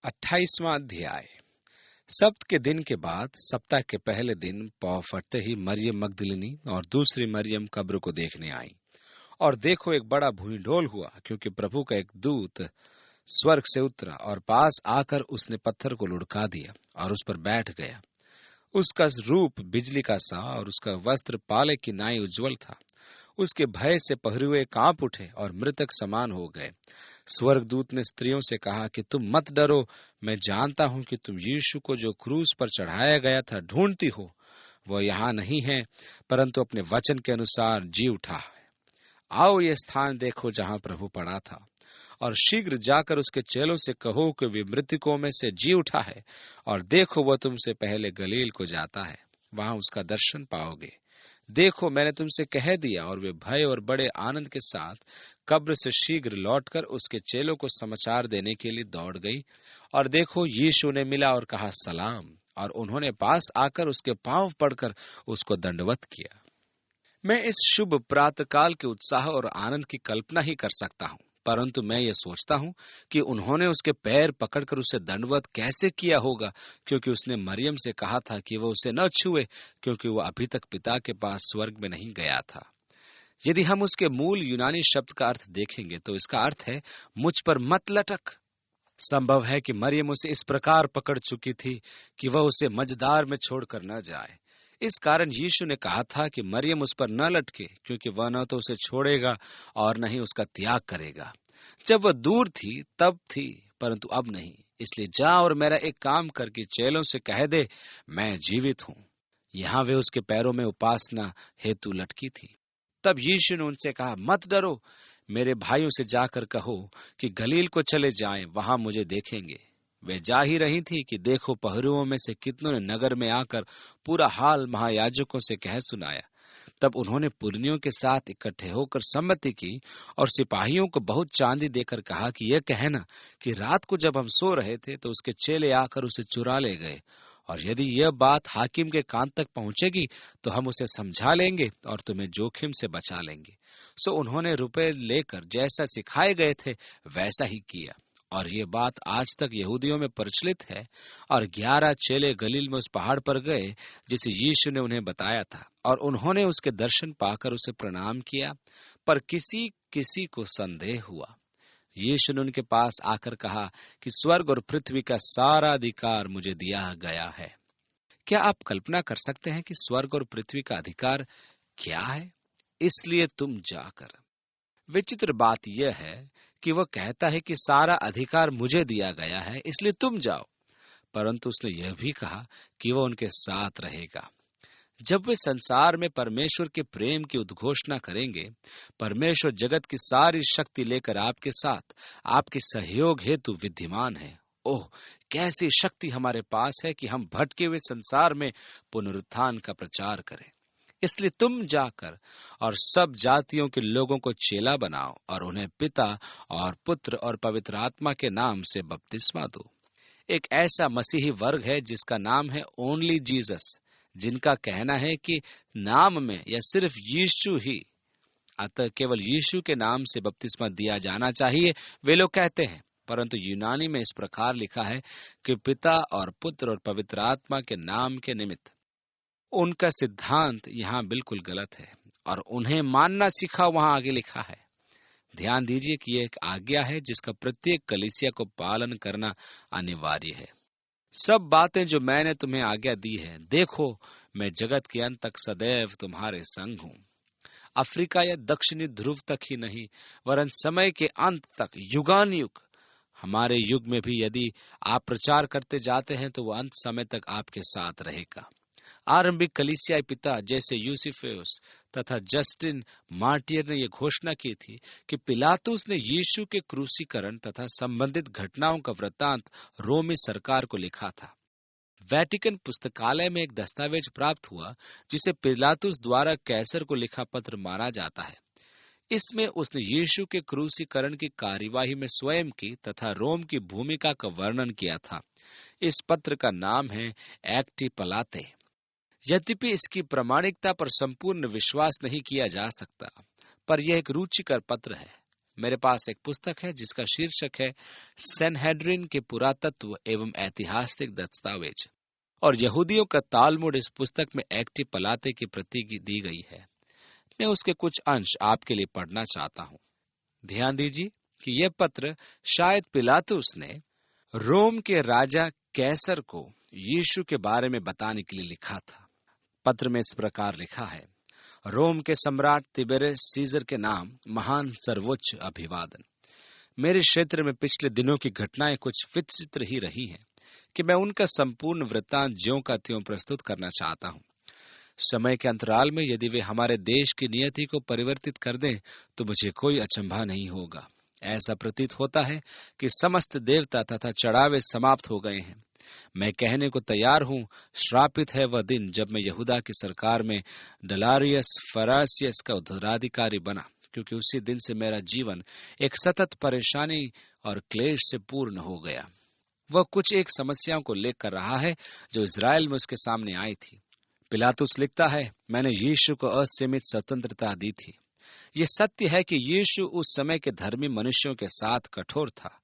28वां अध्याय। सब्त के दिन के बाद सप्ताह के पहले दिन पौ फटते ही मरियम मगदलिनी और दूसरी मरियम कब्र को देखने आई। और देखो, एक बड़ा भूमिडोल हुआ, क्योंकि प्रभु का एक दूत स्वर्ग से उतरा और पास आकर उसने पत्थर को लुढ़का दिया और उस पर बैठ गया। उसका रूप बिजली का सा और उसका वस्त्र पाले की नाई उज्जवल था। उसके भय से पहरुए कांप उठे और मृतक समान हो गए। स्वर्गदूत ने स्त्रियों से कहा कि तुम मत डरो, मैं जानता हूं कि तुम यीशु को जो क्रूस पर चढ़ाया गया था ढूंढती हो। वह यहाँ नहीं है, परंतु अपने वचन के अनुसार जी उठा है। आओ ये स्थान देखो जहां प्रभु पड़ा था, और शीघ्र जाकर उसके चेलों से कहो कि वे मृतकों में से जी उठा है, और देखो वह तुमसे पहले गलील को जाता है, वहां उसका दर्शन पाओगे। देखो, मैंने तुमसे कह दिया। और वे भय और बड़े आनंद के साथ कब्र से शीघ्र लौटकर उसके चेलों को समाचार देने के लिए दौड़ गई। और देखो, यीशु ने मिला और कहा सलाम, और उन्होंने पास आकर उसके पांव पड़कर उसको दंडवत किया। मैं इस शुभ प्रातःकाल के उत्साह और आनंद की कल्पना ही कर सकता हूँ, परंतु मैं ये सोचता हूँ कि उन्होंने उसके पैर पकड़कर उसे दंडवत कैसे किया होगा, क्योंकि उसने मरियम से कहा था कि वह उसे न छुए, क्योंकि वह अभी तक पिता के पास स्वर्ग में नहीं गया था। यदि हम उसके मूल यूनानी शब्द का अर्थ देखेंगे तो इसका अर्थ है मुझ पर मत लटक। संभव है कि मरियम उसे इस प्रकार पकड़ चुकी थी कि वह उसे मझधार में छोड़कर न जाए। इस कारण यीशु ने कहा था कि मरियम उस पर न लटके, क्योंकि वह न तो उसे छोड़ेगा और न ही उसका त्याग करेगा। जब वह दूर थी तब थी, परंतु अब नहीं। इसलिए जा और मेरा एक काम करके चेलों से कह दे, मैं जीवित हूँ। यहाँ वे उसके पैरों में उपासना हेतु लटकी थी। तब यीशु ने उनसे कहा, मत डरो, मेरे भाइयों से जाकर कहो कि गलील को चले जाएं, वहां मुझे देखेंगे। वे जा ही रही थी कि देखो, पहरुओं में से कितनों ने नगर में आकर पूरा हाल महायाजकों से कह सुनाया। तब उन्होंने पुरनियों के साथ इकट्ठे होकर सम्मति की और सिपाहियों को बहुत चांदी देकर कहा कि यह कहना कि रात को जब हम सो रहे थे तो उसके चेले आकर उसे चुरा ले गए, और यदि यह बात हाकिम के कान तक पहुंचेगी तो हम उसे समझा लेंगे और तुम्हें जोखिम से बचा लेंगे। सो उन्होंने रुपए लेकर जैसा सिखाए गए थे वैसा ही किया। और ये बात आज तक यहूदियों में प्रचलित है। और 11 चेले गलील में उस पहाड़ पर गए जिसे यीशु ने उन्हें बताया था, और उन्होंने उसके दर्शन पाकर उसे प्रणाम किया, पर किसी किसी को संदेह हुआ। यीशु ने उनके पास आकर कहा कि स्वर्ग और पृथ्वी का सारा अधिकार मुझे दिया गया है। क्या आप कल्पना कर सकते हैं कि स्वर्ग और पृथ्वी का अधिकार क्या है? इसलिए तुम जाकर। विचित्र बात यह है कि वह कहता है कि सारा अधिकार मुझे दिया गया है, इसलिए तुम जाओ, परंतु उसने यह भी कहा कि वह उनके साथ रहेगा। जब वे संसार में परमेश्वर के प्रेम की उद्घोषणा करेंगे, परमेश्वर जगत की सारी शक्ति लेकर आपके साथ आपके सहयोग हेतु विद्यमान है। ओह, कैसी शक्ति हमारे पास है कि हम भटके हुए संसार में पुनरुत्थान का प्रचार करें। इसलिए तुम जाकर और सब जातियों के लोगों को चेला बनाओ और उन्हें पिता और पुत्र और पवित्र आत्मा के नाम से बपतिस्मा दो। एक ऐसा मसीही वर्ग है जिसका नाम है ओनली जीसस, जिनका कहना है कि नाम में या सिर्फ यीशु ही, अतः केवल यीशु के नाम से बपतिस्मा दिया जाना चाहिए, वे लोग कहते हैं। परंतु यूनानी में इस प्रकार लिखा है कि पिता और पुत्र और पवित्र आत्मा के नाम के निमित्त। उनका सिद्धांत यहाँ बिल्कुल गलत है और उन्हें मानना सीखा वहां आगे लिखा है। ध्यान दीजिए कि यह एक आज्ञा है जिसका प्रत्येक कलीसिया को पालन करना अनिवार्य है। सब बातें जो मैंने तुम्हें आज्ञा दी है, देखो, मैं जगत के अंत तक सदैव तुम्हारे संग हूँ। अफ्रीका या दक्षिणी ध्रुव तक ही नहीं, वरन समय के अंत तक, युगान युग। हमारे युग में भी यदि आप प्रचार करते जाते हैं तो वह अंत समय तक आपके साथ रहेगा। आरंभिक कलीसियाई पिता जैसे यूसिफेउस तथा जस्टिन मार्टियर ने यह घोषणा की थी कि पिलातुस ने यीशु के क्रूसीकरण तथा संबंधित घटनाओं का वृत्तांत रोमी सरकार को लिखा था। वेटिकन पुस्तकालय में एक दस्तावेज प्राप्त हुआ जिसे पिलातुस द्वारा कैसर को लिखा पत्र माना जाता है। इसमें उसने यीशु के क्रूसीकरण की कार्यवाही में स्वयं की तथा रोम की भूमिका का वर्णन किया था। इस पत्र का नाम है एक्टी पलाते। यद्यपि इसकी प्रामाणिकता पर संपूर्ण विश्वास नहीं किया जा सकता, पर यह एक रुचिकर पत्र है। मेरे पास एक पुस्तक है जिसका शीर्षक है सनहेड्रिन के पुरातत्व एवं ऐतिहासिक दस्तावेज, और यहूदियों का तालमुड इस पुस्तक में एक्टी पलाते की प्रति दी गई है। मैं उसके कुछ अंश आपके लिए पढ़ना चाहता हूँ। ध्यान दीजिए कि यह पत्र शायद पिलातुस ने रोम के राजा कैसर को यीशु के बारे में बताने के लिए लिखा था। पत्र में इस प्रकार लिखा है, रोम के सम्राट तिबेरियस सीजर के नाम महान सर्वोच्च अभिवादन। मेरे क्षेत्र में पिछले दिनों की घटनाएं कुछ विचित्र ही रही हैं कि मैं उनका संपूर्ण वृत्तांत ज्यों का त्यों प्रस्तुत करना चाहता हूं। समय के अंतराल में यदि वे हमारे देश की नियति को परिवर्तित कर दें तो मुझे कोई अचंभा नहीं होगा। ऐसा प्रतीत होता है कि समस्त देवता तथा चढ़ावे समाप्त हो गए हैं। मैं कहने को तैयार हूं, श्रापित है वह दिन जब मैं यहूदा की सरकार में डलारियस फरासियस का उत्तराधिकारी बना, क्योंकि उसी दिन से मेरा जीवन एक सतत परेशानी और क्लेश से पूर्ण हो गया। वह कुछ एक समस्याओं को लेकर रहा है जो इजराइल में उसके सामने आई थी। पिलातुस लिखता है, मैंने यीशु को असीमित स्वतंत्रता दी थी। ये सत्य है कि यीशु उस समय के धर्मी मनुष्यों के साथ कठोर था।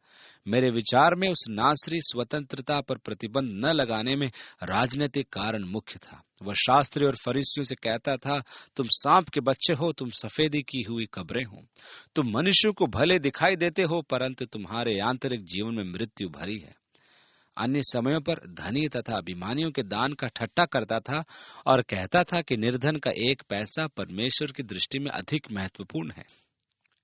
मेरे विचार में उस नासरी स्वतंत्रता पर प्रतिबंध न लगाने में राजनीतिक कारण मुख्य था। वह शास्त्री और फरीसियों से कहता था, तुम सांप के बच्चे हो, तुम सफेदी की हुई कब्रें हो। तुम मनुष्यों को भले दिखाई देते हो, परंतु तुम्हारे आंतरिक जीवन में मृत्यु भरी है। अन्य समयों पर धनी तथा अभिमानियों के दान का ठट्टा करता था और कहता था कि निर्धन का एक पैसा परमेश्वर की दृष्टि में अधिक महत्वपूर्ण है।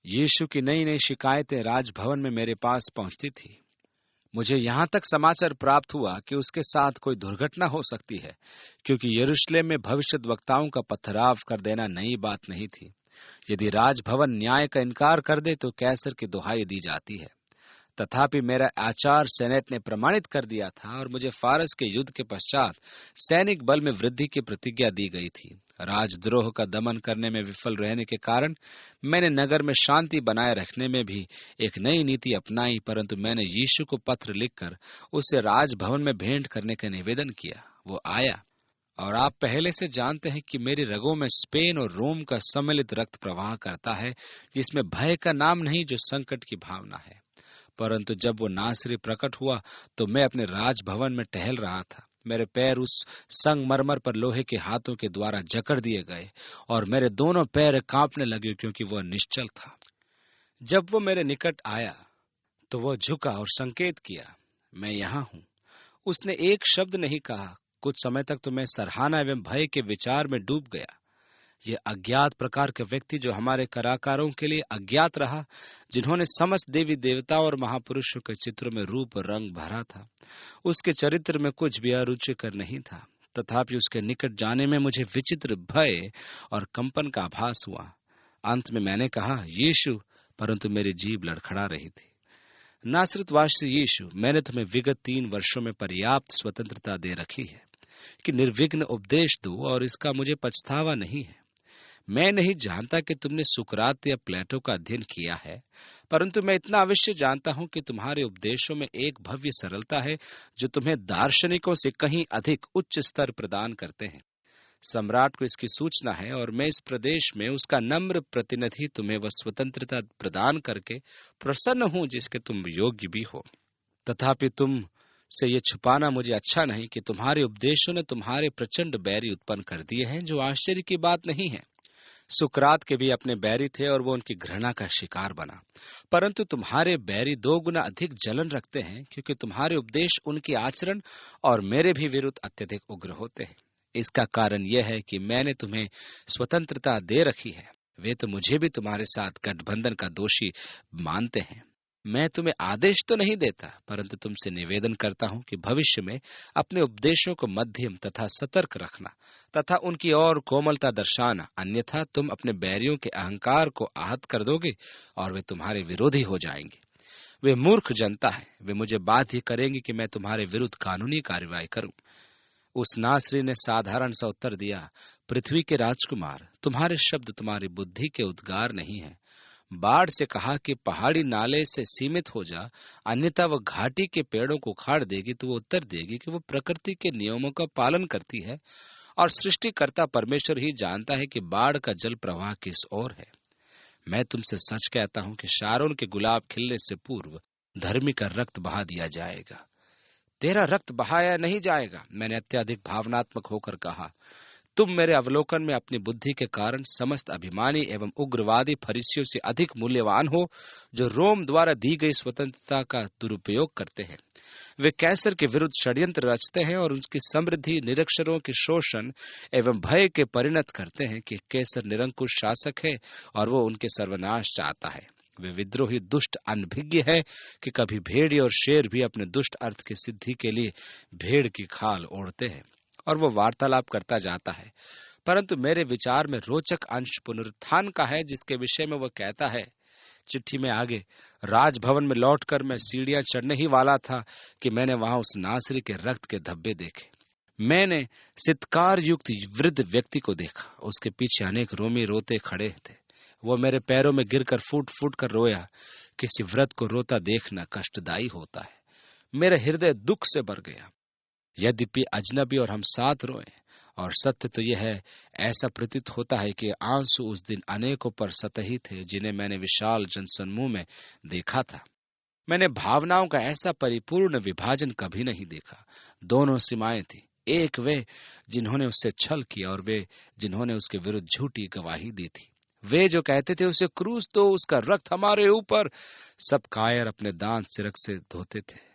यीशु की नई नई शिकायतें राजभवन में मेरे पास पहुंचती थी। मुझे यहाँ तक समाचार प्राप्त हुआ कि उसके साथ कोई दुर्घटना हो सकती है, क्योंकि यरूशलेम में भविष्यद्वक्ताओं का पथराव कर देना नई बात नहीं थी। यदि राजभवन न्याय का इनकार कर दे तो कैसर की दुहाई दी जाती है। तथापि मेरा आचार सेनेट ने प्रमाणित कर दिया था और मुझे फारस के युद्ध के पश्चात सैनिक बल में वृद्धि की प्रतिज्ञा दी गई थी। राजद्रोह का दमन करने में विफल रहने के कारण मैंने नगर में शांति बनाए रखने में भी एक नई नीति अपनाई, परंतु मैंने यीशु को पत्र लिखकर उसे राजभवन में भेंट करने का निवेदन किया। वो आया, और आप पहले से जानते हैं कि मेरी रगों में स्पेन और रोम का सम्मिलित रक्त प्रवाह करता है, जिसमें भय का नाम नहीं, जो संकट की भावना है। परंतु जब वो नासरी प्रकट हुआ तो मैं अपने राजभवन में टहल रहा था। मेरे पैर उस संगमरमर पर लोहे के हाथों के द्वारा जकड़ दिए गए और मेरे दोनों पैर कांपने लगे, क्योंकि वह निश्चल था। जब वो मेरे निकट आया तो वह झुका और संकेत किया, मैं यहाँ हूँ। उसने एक शब्द नहीं कहा। कुछ समय तक तो मैं सराहना एवं भय के विचार में डूब गया। ये अज्ञात प्रकार के व्यक्ति जो हमारे कलाकारों के लिए अज्ञात रहा, जिन्होंने समस्त देवी देवता और महापुरुषों के चित्रों में रूप रंग भरा था, उसके चरित्र में कुछ भी अरुचिकर नहीं था। तथापि उसके निकट जाने में मुझे विचित्र भय और कंपन का आभास हुआ। अंत में मैंने कहा, यीशु, परंतु मेरी जीभ लड़खड़ा रही थी। नासरतवासी यीशु, मैंने तुम्हें विगत 3 वर्षों में पर्याप्त स्वतंत्रता दे रखी है कि निर्विघ्न उपदेश दो, और इसका मुझे पछतावा नहीं है। मैं नहीं जानता कि तुमने सुकरात या प्लेटो का अध्ययन किया है, परंतु मैं इतना अवश्य जानता हूं कि तुम्हारे उपदेशों में एक भव्य सरलता है जो तुम्हें दार्शनिकों से कहीं अधिक उच्च स्तर प्रदान करते हैं। सम्राट को इसकी सूचना है और मैं इस प्रदेश में उसका नम्र प्रतिनिधि तुम्हें वह स्वतंत्रता प्रदान करके प्रसन्न हूं जिसके तुम योग्य भी हो। तथापि तुम से ये छुपाना मुझे अच्छा नहीं कि तुम्हारे उपदेशों ने तुम्हारे प्रचंड बैरी उत्पन्न कर दिए हैं, जो आश्चर्य की बात नहीं है। सुकरात के भी अपने बैरी थे और वो उनकी घृणा का शिकार बना, परंतु तुम्हारे बैरी 2 गुना अधिक जलन रखते हैं, क्योंकि तुम्हारे उपदेश उनके आचरण और मेरे भी विरुद्ध अत्यधिक उग्र होते हैं। इसका कारण यह है कि मैंने तुम्हें स्वतंत्रता दे रखी है। वे तो मुझे भी तुम्हारे साथ गठबंधन का दोषी मानते हैं। मैं तुम्हें आदेश तो नहीं देता, परंतु तुमसे निवेदन करता हूं कि भविष्य में अपने उपदेशों को मध्यम तथा सतर्क रखना तथा उनकी ओर कोमलता दर्शाना, अन्यथा तुम अपने बैरियों के अहंकार को आहत कर दोगे और वे तुम्हारे विरोधी हो जाएंगे। वे मूर्ख जनता है, वे मुझे बाध्य करेंगे कि मैं तुम्हारे विरुद्ध कानूनी कार्रवाई करूं। उस नासरी ने साधारण सा उत्तर दिया, पृथ्वी के राजकुमार, तुम्हारे शब्द तुम्हारी बुद्धि के उद्गार नहीं है। बाढ़ से कहा कि पहाड़ी नाले से सीमित हो जा, अन्यथा वह घाटी के पेड़ों को उखाड़ देगी, तो वो उत्तर देगी कि वो प्रकृति के नियमों का पालन करती है और सृष्टिकर्ता परमेश्वर ही जानता है कि बाढ़ का जल प्रवाह किस ओर है। मैं तुमसे सच कहता हूं कि शारोन के गुलाब खिलने से पूर्व धर्मी का रक्त बहा दिया जाएगा। तेरा रक्त बहाया नहीं जाएगा, मैंने अत्यधिक भावनात्मक होकर कहा। तुम मेरे अवलोकन में अपनी बुद्धि के कारण समस्त अभिमानी एवं उग्रवादी फरीसियों से अधिक मूल्यवान हो, जो रोम द्वारा दी गई स्वतंत्रता का दुरुपयोग करते हैं। वे कैसर के विरुद्ध षड्यंत्र रचते हैं और उसकी समृद्धि निरक्षरों के शोषण एवं भय के परिणत करते हैं कि कैसर निरंकुश शासक है और वो उनके सर्वनाश चाहता है। वे विद्रोही दुष्ट अनभिज्ञ है कि कभी भेड़िए और शेर भी अपने दुष्ट अर्थ की सिद्धि के लिए भेड़ की खाल ओढ़ते हैं। और वो वार्तालाप करता जाता है, परंतु मेरे विचार में रोचक अंश पुनरुत्थान का है, जिसके विषय में वह कहता है। चिट्ठी में आगे, राजभवन में लौटकर मैं सीढ़ियां चढ़ने ही वाला था कि मैंने वहां उस नासरी के रक्त के धब्बे देखे। मैंने सित्कार युक्त वृद्ध व्यक्ति को देखा, उसके पीछे अनेक रोमी रोते खड़े थे। वो मेरे पैरों में गिरकर फूट फूट कर रोया। किसी वृद्ध को रोता देखना कष्टदायी होता है। मेरा हृदय दुख से भर गया। यद्यपि अजनबी और हम साथ रोए, और सत्य तो यह है, ऐसा प्रतीत होता है कि आंसू उस दिन अनेकों पर सतही थे जिन्हें मैंने विशाल जनसमूह में देखा था। मैंने भावनाओं का ऐसा परिपूर्ण विभाजन कभी नहीं देखा। दोनों सीमाएं थी, एक वे जिन्होंने उससे छल किया और वे जिन्होंने उसके विरुद्ध झूठी गवाही दी थी। वे जो कहते थे उसे क्रूस दो, उसका रक्त हमारे ऊपर। सब कायर अपने दांत सिरक से धोते थे।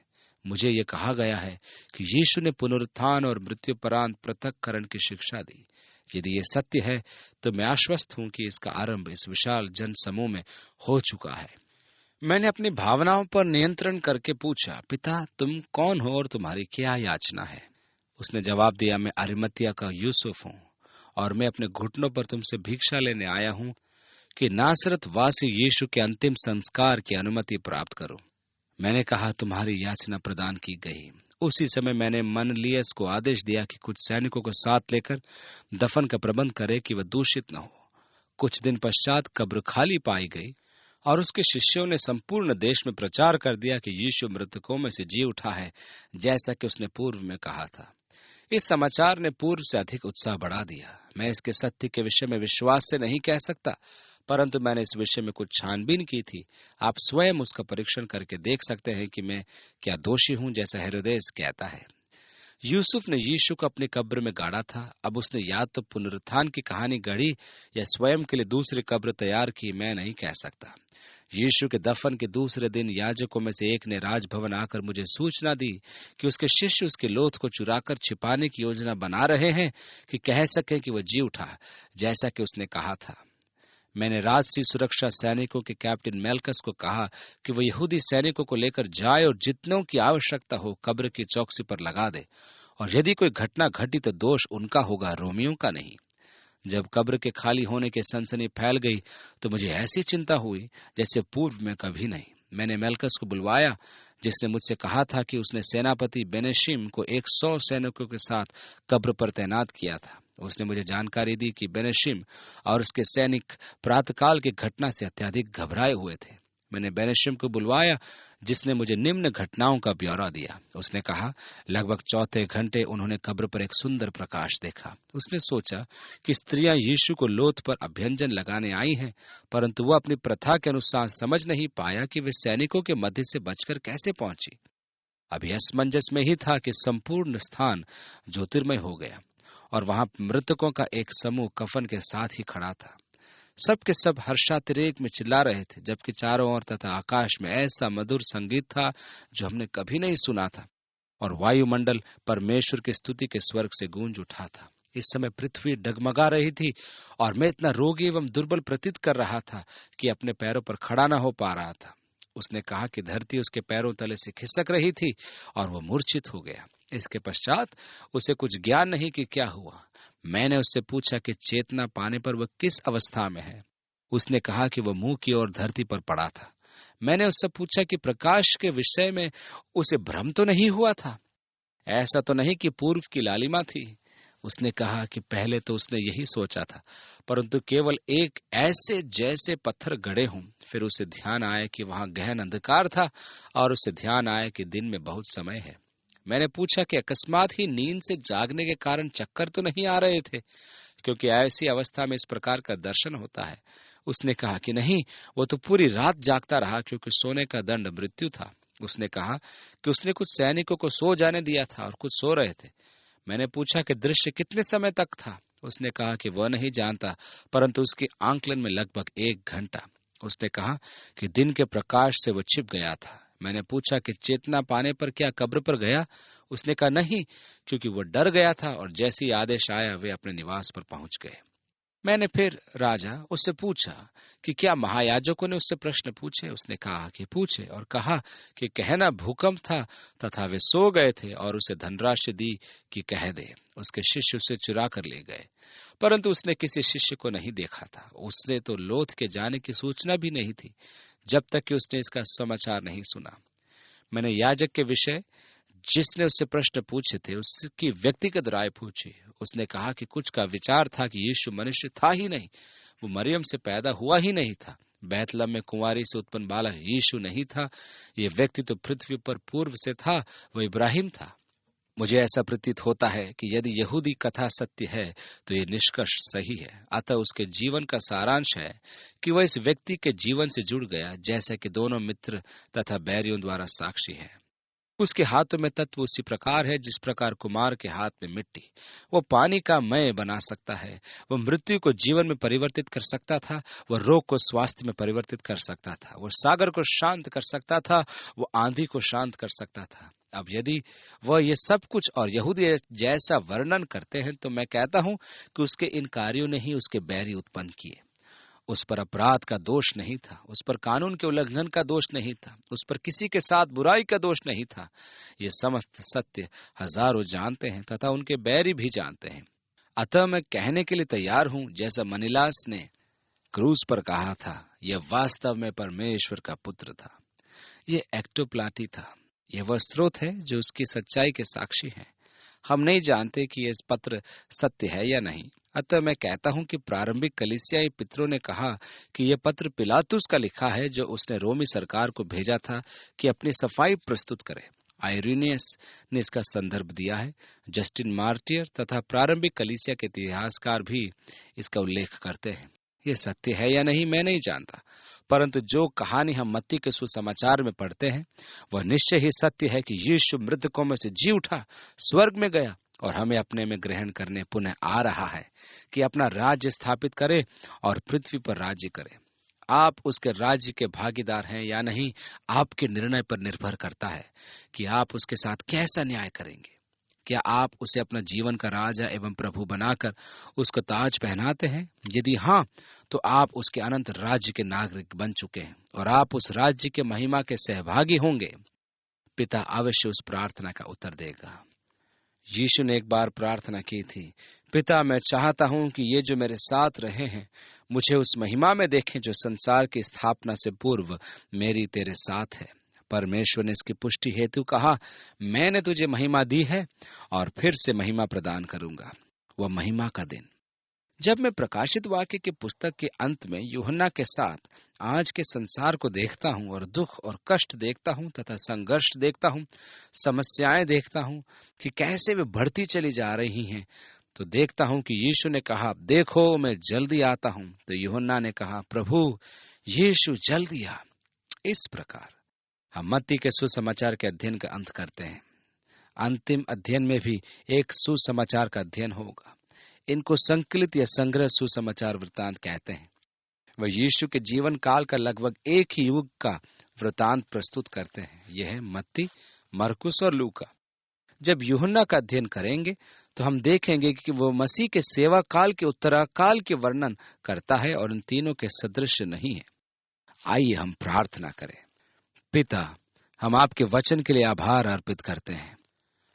मुझे ये कहा गया है कि यीशु ने पुनरुत्थान और मृत्युपरांत पृथक्करण की शिक्षा दी। यदि ये सत्य है तो मैं आश्वस्त हूं कि इसका आरंभ इस विशाल जनसमूह में हो चुका है। मैंने अपनी भावनाओं पर नियंत्रण करके पूछा, पिता तुम कौन हो और तुम्हारी क्या याचना है? उसने जवाब दिया, मैं अरिमतिया का यूसुफ हूँ और मैं अपने घुटनों पर तुमसे भिक्षा लेने आया हूँ कि नासरत वासी यीशु के अंतिम संस्कार की अनुमति प्राप्त करो। मैंने कहा, तुम्हारी याचना प्रदान की गई। उसी समय मैंने मनलियस को आदेश दिया कि कुछ सैनिकों को साथ लेकर दफन का प्रबंध करे कि वह दूषित न हो। कुछ दिन पश्चात कब्र खाली पाई गई और उसके शिष्यों ने संपूर्ण देश में प्रचार कर दिया कि यीशु मृतकों में से जी उठा है, जैसा कि उसने पूर्व में कहा था। इस समाचार ने पूर्व से अधिक उत्साह बढ़ा दिया। मैं इसके सत्य के विषय में विश्वास से नहीं कह सकता, परंतु मैंने इस विषय में कुछ छानबीन की थी। आप स्वयं उसका परीक्षण करके देख सकते हैं कि मैं क्या दोषी हूं, जैसा हेरोदेस कहता है। यूसुफ ने यीशु को अपनी कब्र में गाड़ा था। अब उसने या तो पुनरुत्थान की कहानी गढ़ी या स्वयं के लिए दूसरी कब्र तैयार की, मैं नहीं कह सकता। यीशु के दफन के दूसरे दिन याजकों में से एक ने राजभवन आकर मुझे सूचना दी कि उसके शिष्य उसके लोथ को चुराकर छिपाने की योजना बना रहे हैं कि कह सकें कि वह जी उठा, जैसा कि उसने कहा था। मैंने राजसी सुरक्षा सैनिकों के कैप्टन मेल्कस को कहा कि वह यहूदी सैनिकों को लेकर जाए और जितनों की आवश्यकता हो कब्र की चौकसी पर लगा दे, और यदि कोई घटना घटी तो दोष उनका होगा, रोमियों का नहीं। जब कब्र के खाली होने की सनसनी फैल गई तो मुझे ऐसी चिंता हुई जैसे पूर्व में कभी नहीं। मैंने मेल्कस को बुलवाया, जिसने मुझसे कहा था कि उसने सेनापति बेनेशिम को 100 सैनिकों के साथ कब्र पर तैनात किया था। उसने मुझे जानकारी दी कि बेनेशिम और उसके सैनिक प्रातःकाल की घटना से अत्यधिक घबराए हुए थे। मैंने बेनेशिम को बुलवाया, जिसने मुझे निम्न घटनाओं का ब्यौरा दिया। उसने कहा, लगभग 4 घंटे उन्होंने कब्र पर एक सुंदर प्रकाश देखा। उसने सोचा कि स्त्रियां यीशु को लोथ पर अभ्यंजन लगाने आई हैं, परंतु वह अपनी प्रथा के अनुसार समझ नहीं पाया कि वे सैनिकों के मध्य से बचकर कैसे पहुंची। अभी असमंजस में ही था कि संपूर्ण स्थान ज्योतिर्मय हो गया और वहां मृतकों का एक समूह कफन के साथ ही खड़ा था। सब के सब हर्षातिरेक में चिल्ला रहे थे, जबकि चारों ओर तथा आकाश में ऐसा मधुर संगीत था जो हमने कभी नहीं सुना था, और वायुमंडल परमेश्वर की स्तुति के स्वर्ग से गूंज उठा था। इस समय पृथ्वी डगमगा रही थी और मैं इतना रोगी एवं दुर्बल प्रतीत कर रहा था कि अपने पैरों पर खड़ा न हो पा रहा था। उसने कहा कि धरती उसके पैरों तले से खिसक रही थी और वह मूर्छित हो गया। इसके पश्चात उसे कुछ ज्ञान नहीं कि क्या हुआ। मैंने उससे पूछा कि चेतना पाने पर वह किस अवस्था में है। उसने कहा कि वह मुंह की ओर धरती पर पड़ा था। मैंने उससे पूछा कि प्रकाश के विषय में उसे भ्रम तो नहीं हुआ था, ऐसा तो नहीं कि पूर्व की लालिमा थी। उसने कहा कि पहले तो उसने यही सोचा था, परंतु केवल एक ऐसे जैसे पत्थर गड़े हों। फिर उसे ध्यान आया कि वहां गहन अंधकार था और उसे ध्यान आया कि दिन में बहुत समय है। मैंने पूछा कि अकस्मात ही नींद से जागने के कारण चक्कर तो नहीं आ रहे थे, क्योंकि ऐसी अवस्था में इस प्रकार का दर्शन होता है। उसने कहा कि नहीं, वो तो पूरी रात जागता रहा, क्योंकि सोने का दंड मृत्यु था। उसने कहा कि उसने कुछ सैनिकों को सो जाने दिया था और कुछ सो रहे थे। मैंने पूछा कि दृश्य कितने समय तक था। उसने कहा कि वह नहीं जानता, परंतु उसके आंकलन में लगभग 1 घंटा। उसने कहा कि दिन के प्रकाश से वो छिप गया था। मैंने पूछा कि चेतना पाने पर क्या कब्र पर गया? उसने कहा नहीं, क्योंकि वो डर गया था, और जैसे ही आदेश आया वे अपने निवास पर पहुंच गए। मैंने फिर राजा उससे पूछा कि क्या महायाजकों ने उससे प्रश्न पूछे? उसने कहा कि पूछे, और कहा कि कहना भूकंप था तथा वे सो गए थे, और उसे धनराशि दी कि कह दे। उसके शिष्य उसे चुरा कर ले गए, परंतु उसने किसी शिष्य को नहीं देखा था। उसने तो लोथ के जाने की सूचना भी नहीं थी, जब तक कि उसने इसका समाचार नहीं सुना। मैंने याजक के विषय जिसने उससे प्रश्न पूछे थे उसकी व्यक्तिगत राय पूछी। उसने कहा कि कुछ का विचार था कि यीशु मनुष्य था ही नहीं, वो मरियम से पैदा हुआ ही नहीं था। बैतलहम में कुंवारी से उत्पन्न बालक यीशु नहीं था। ये व्यक्ति तो पृथ्वी पर पूर्व से था, वो इब्राहिम था। मुझे ऐसा प्रतीत होता है कि यदि यहूदी कथा सत्य है तो ये निष्कर्ष सही है। अतः उसके जीवन का सारांश है कि वह इस व्यक्ति के जीवन से जुड़ गया, जैसा कि दोनों मित्र तथा बैरियों द्वारा साक्षी है। उसके हाथों में तत्व उसी प्रकार है जिस प्रकार कुमार के हाथ में मिट्टी। वो पानी का मय बना सकता है, वो मृत्यु को जीवन में परिवर्तित कर सकता था, वो रोग को स्वास्थ्य में परिवर्तित कर सकता था, वो सागर को शांत कर सकता था, वो आंधी को शांत कर सकता था। अब यदि वह ये सब कुछ और यहूदी जैसा वर्णन करते हैं, तो मैं कहता हूं कि उसके इन कार्यों ने ही उसके बैरी उत्पन्न किए। उस पर अपराध का दोष नहीं था, उस पर कानून के उल्लंघन का दोष नहीं था, उस पर किसी के साथ बुराई का दोष नहीं था। ये समस्त सत्य हजारों जानते हैं तथा उनके बैरी भी जानते हैं। अतः मैं कहने के लिए तैयार हूं, जैसा मनीलास ने क्रूस पर कहा था, यह वास्तव में परमेश्वर का पुत्र था। यह एक्टोप्लाटी था। यह वह स्रोत है जो उसकी सच्चाई के साक्षी है। हम नहीं जानते कि यह पत्र सत्य है या नहीं। अतः मैं कहता हूं कि प्रारंभिक कलीसियाई पितरों ने कहा कि यह पत्र पिलातुस का लिखा है, जो उसने रोमी सरकार को भेजा था कि अपनी सफाई प्रस्तुत करे। आइरेनियस ने इसका संदर्भ दिया है। जस्टिन मार्टियर तथा प्रारंभिक कलीसिया के इतिहासकार भी इसका उल्लेख करते हैं। यह सत्य है या नहीं मैं नहीं जानता, परंतु जो कहानी हम मत्ती के सुसमाचार में पढ़ते हैं वह निश्चय ही सत्य है कि यीशु मृतकों में से जी उठा, स्वर्ग में गया और हमें अपने में ग्रहण करने पुनः आ रहा है कि अपना राज्य स्थापित करे और पृथ्वी पर राज्य करे। आप उसके राज्य के भागीदार हैं या नहीं, आपके निर्णय पर निर्भर करता है कि आप उसके साथ कैसा न्याय करेंगे। क्या आप उसे अपना जीवन का राजा एवं प्रभु बनाकर उसको ताज पहनाते हैं? यदि हाँ, तो आप उसके अनंत राज्य के नागरिक बन चुके हैं और आप उस राज्य के महिमा के सहभागी होंगे। पिता अवश्य उस प्रार्थना का उत्तर देगा। यीशु ने एक बार प्रार्थना की थी, पिता मैं चाहता हूं कि ये जो मेरे साथ रहे हैं मुझे उस महिमा में देखें जो संसार की स्थापना से पूर्व मेरी तेरे साथ है। परमेश्वर ने इसकी पुष्टि हेतु कहा, मैंने तुझे महिमा दी है और फिर से महिमा प्रदान करूंगा। वह महिमा का दिन। जब मैं प्रकाशित वाक्य की पुस्तक के अंत में यूहन्ना के साथ आज के संसार को देखता हूं और दुख और कष्ट देखता हूं तथा संघर्ष देखता हूं, समस्याएं देखता हूं कि कैसे वे बढ़ती चली जा रही हैं, तो देखता हूं कि यीशु ने कहा, देखो मैं जल्दी आता हूं। तो यूहन्ना ने कहा, प्रभु यीशु जल्दी आ। इस प्रकार हम मत्ती के सुसमाचार के अध्ययन का अंत करते हैं। अंतिम अध्ययन में भी एक सुसमाचार का अध्ययन होगा। इनको संकलित या संग्रह सुसमाचार वृतांत कहते हैं। वह यीशु के जीवन काल का लगभग एक ही युग का वृतांत प्रस्तुत करते हैं। यह है मत्ती, मरकुस और लूका। जब यूहन्ना का अध्ययन करेंगे तो हम देखेंगे कि वो मसीह के सेवा काल के उत्तराकाल के वर्णन करता है और इन तीनों के सदृश नहीं है। आइए हम प्रार्थना करें। पिता, हम आपके वचन के लिए आभार अर्पित करते हैं।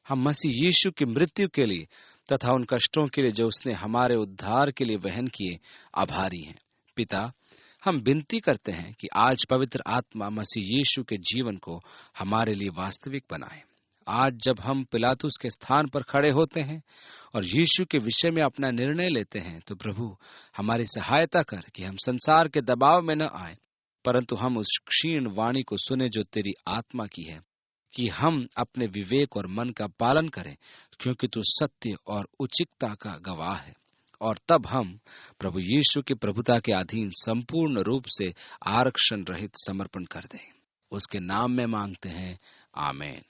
हम मसीह यीशु की मृत्यु के लिए तथा उन कष्टों के लिए जो उसने हमारे उद्धार के लिए वहन किए आभारी हैं। पिता, हम विनती करते हैं कि आज पवित्र आत्मा मसीह यीशु के जीवन को हमारे लिए वास्तविक बनाए। आज जब हम पिलातुस के स्थान पर खड़े होते हैं और यीशु के विषय में अपना निर्णय लेते हैं, तो प्रभु हमारी सहायता कर कि हम संसार के दबाव में न आए, परंतु हम उस क्षीण वाणी को सुने जो तेरी आत्मा की है, कि हम अपने विवेक और मन का पालन करें, क्योंकि तू सत्य और उचितता का गवाह है। और तब हम प्रभु यीशु के प्रभुता के अधीन संपूर्ण रूप से आरक्षण रहित समर्पण कर दें। उसके नाम में मांगते हैं, आमीन।